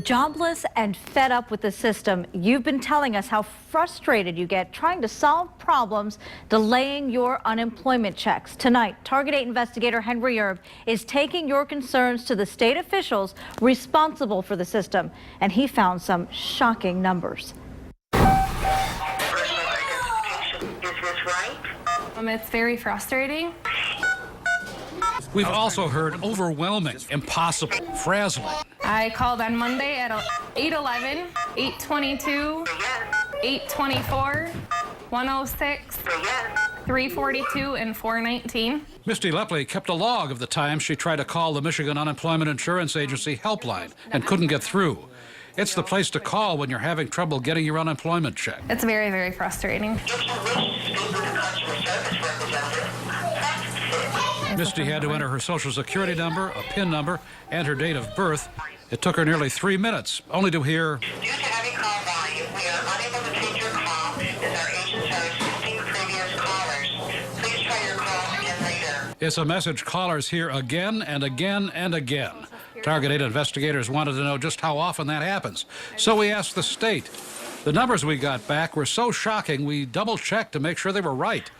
Jobless and fed up with the system, you've been telling us how frustrated you get trying to solve problems, delaying your unemployment checks. Tonight, Target 8 investigator Henry Erb is taking your concerns to the state officials responsible for the system, and he found some shocking numbers. It's very frustrating. We've also heard overwhelming, impossible, frazzling. I called on Monday at 8:11, 8:22, 8:24, 106, 3:42, and 4:19. Misty Lepley kept a log of the times she tried to call the Michigan Unemployment Insurance Agency helpline and couldn't get through. It's the place to call when you're having trouble getting your unemployment check. It's very, very frustrating. Misty had to enter her Social Security number, a PIN number, and her date of birth. It took her nearly 3 minutes, only to hear, "Due to heavy call volume, we are unable to take your call as our agents are assisting previous callers. Please try your call again later." It's a message callers hear again and again and again. Target 8 investigators wanted to know just how often that happens, so we asked the state. The numbers we got back were so shocking we double-checked to make sure they were right.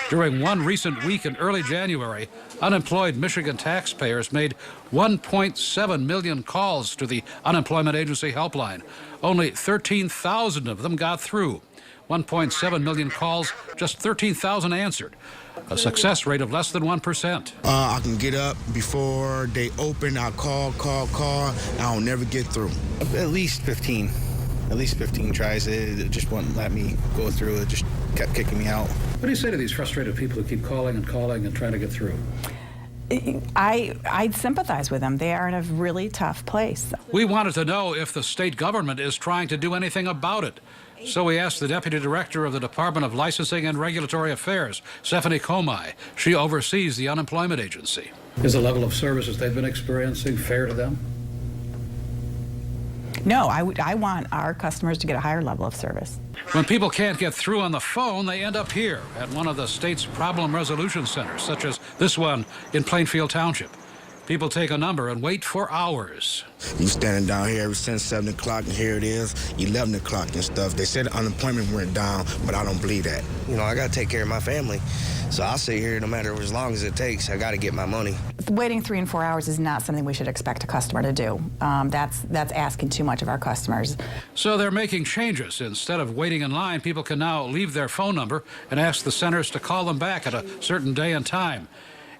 During one recent week in early January, unemployed Michigan taxpayers made 1.7 million calls to the Unemployment Agency helpline. Only 13,000 of them got through. 1.7 million calls, just 13,000 answered. A success rate of less than 1%. I can get up before they open. I call. I'll never get through. At least 15 tries. It just wouldn't let me go through. It just kept kicking me out. What do you say to these frustrated people who keep calling and trying to get through? I sympathize with them. They are in a really tough place. We wanted to know if the state government is trying to do anything about it. So we asked the Deputy Director of the Department of Licensing and Regulatory Affairs, Stephanie Comey. She oversees the Unemployment Agency. Is the level of services they've been experiencing fair to them? No, I want our customers to get a higher level of service. When people can't get through on the phone, they end up here at one of the state's problem resolution centers, such as this one in Plainfield Township. People take a number and wait for hours. You standing down here ever since 7 o'clock, and here it is, 11 o'clock and stuff. They said unemployment went down, but I don't believe that. You know, I got to take care of my family, so I'll sit here no matter as long as it takes. I got to get my money. Waiting 3 and 4 hours is not something we should expect a customer to do. That's asking too much of our customers. So they're making changes. Instead of waiting in line, people can now leave their phone number and ask the centers to call them back at a certain day and time.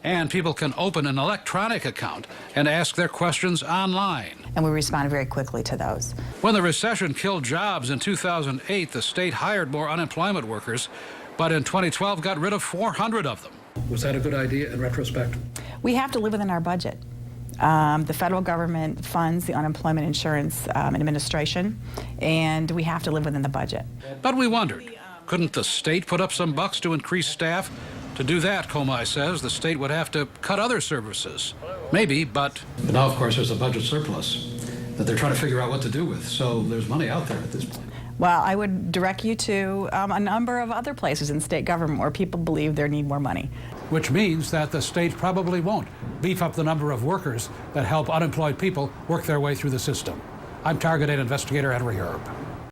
And people can open an electronic account and ask their questions online. And we respond very quickly to those. When the recession killed jobs in 2008, the state hired more unemployment workers, but in 2012 got rid of 400 of them. Was that a good idea in retrospect? We have to live within our budget. The federal government funds the Unemployment Insurance Administration, and we have to live within the budget. But we wondered, couldn't the state put up some bucks to increase staff? To do that, Comey says, the state would have to cut other services. Maybe, but now, of course, there's a budget surplus that they're trying to figure out what to do with. So there's money out there at this point. Well, I would direct you to a number of other places in state government where people believe they need more money. Which means that the state probably won't beef up the number of workers that help unemployed people work their way through the system. I'm Target 8 investigator Henry Erb.